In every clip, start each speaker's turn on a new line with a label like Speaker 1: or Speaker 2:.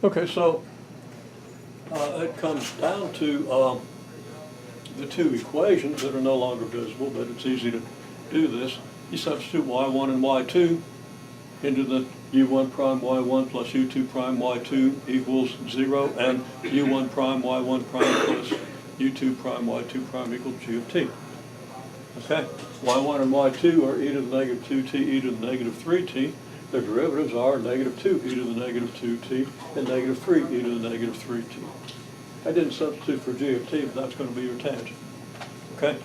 Speaker 1: Okay, so it comes down to the two equations that are no longer visible, but it's easy to do this. You substitute y1 and y2 into the u1 prime y1 plus u2 prime y2 equals 0, and u1 prime y1 prime plus u2 prime y2 prime equals g of t. Okay, y1 and y2 are e to the negative 2t, e to the negative 3t. Their derivatives are negative 2 e to the negative 2t and negative 3 e to the negative 3t. I didn't substitute for g of t, but that's going to be your tangent. Okay?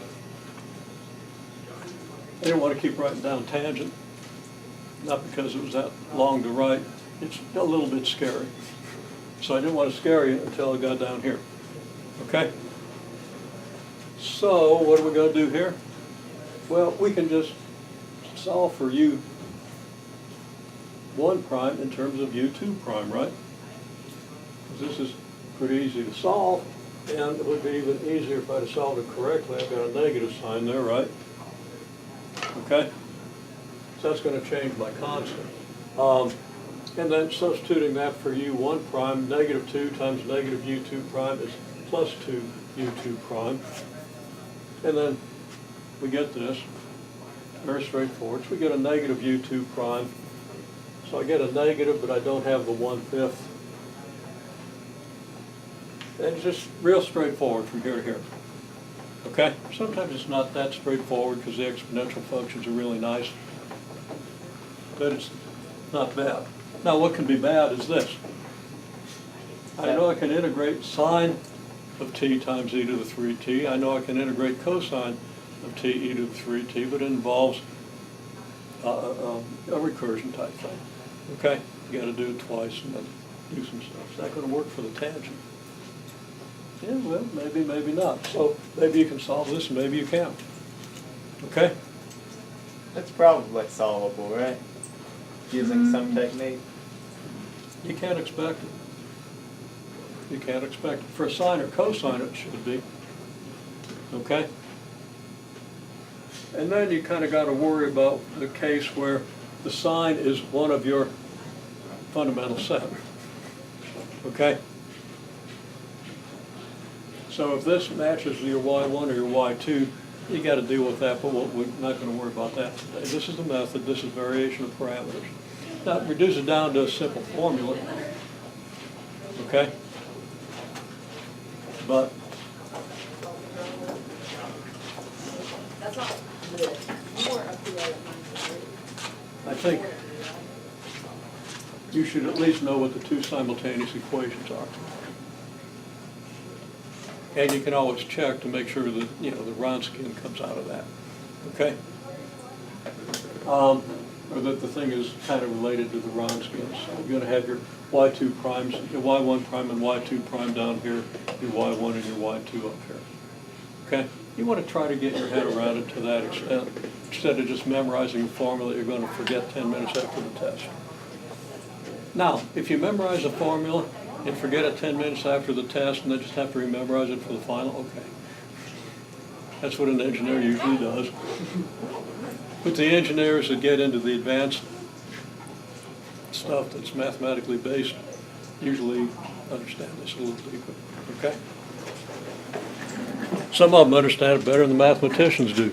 Speaker 1: I didn't want to keep writing down tangent, not because it was that long to write. It's a little bit scary. So I didn't want to scare you until I got down here. Okay? So what are we going to do here? Well, we can just solve for u1 prime in terms of u2 prime, right? Because this is pretty easy to solve, and it would be even easier if I'd have solved it correctly. I've got a negative sign there, right? Okay? So that's going to change my constant. And then substituting that for u1 prime, negative 2 times negative u2 prime is plus 2 u2 prime. And then we get this, very straightforward. So we get a negative u2 prime. So I get a negative, but I don't have the 1/5. And it's just real straightforward from here to here. Okay? Sometimes it's not that straightforward because the exponential functions are really nice. But it's not bad. Now what can be bad is this. I know I can integrate sine of t times e to the 3t. I know I can integrate cosine of t e to the 3t, but it involves a recursion type thing. Okay? You got to do it twice and then do some stuff. Is that going to work for the tangent? Yeah, well, maybe, maybe not. So maybe you can solve this and maybe you can't. Okay?
Speaker 2: It's probably solvable, right? Using some technique.
Speaker 1: You can't expect it. You can't expect it. For a sine or cosine, it should be. Okay? And then you kind of got to worry about the case where the sine is one of your fundamental set. Okay? So if this matches your y1 or your y2, you got to deal with that, but we're not going to worry about that today. This is the method. This is variation of parameters. Now, reduce it down to a simple formula. Okay? But
Speaker 3: That's all good. More up here.
Speaker 1: I think you should at least know what the two simultaneous equations are. And you can always check to make sure that, the Wronskian comes out of that. Okay? Or that the thing is kind of related to the Wronskian. So you're going to have your y2 primes, your y1 prime and y2 prime down here, your y1 and your y2 up here. Okay? You want to try to get your head around it to that extent, instead of just memorizing a formula you're going to forget 10 minutes after the test. Now, if you memorize a formula and forget it 10 minutes after the test and then just have to rememorize it for the final, okay. That's what an engineer usually does. But the engineers that get into the advanced stuff that's mathematically based usually understand this a little deeper, okay? Some of them understand it better than the mathematicians do.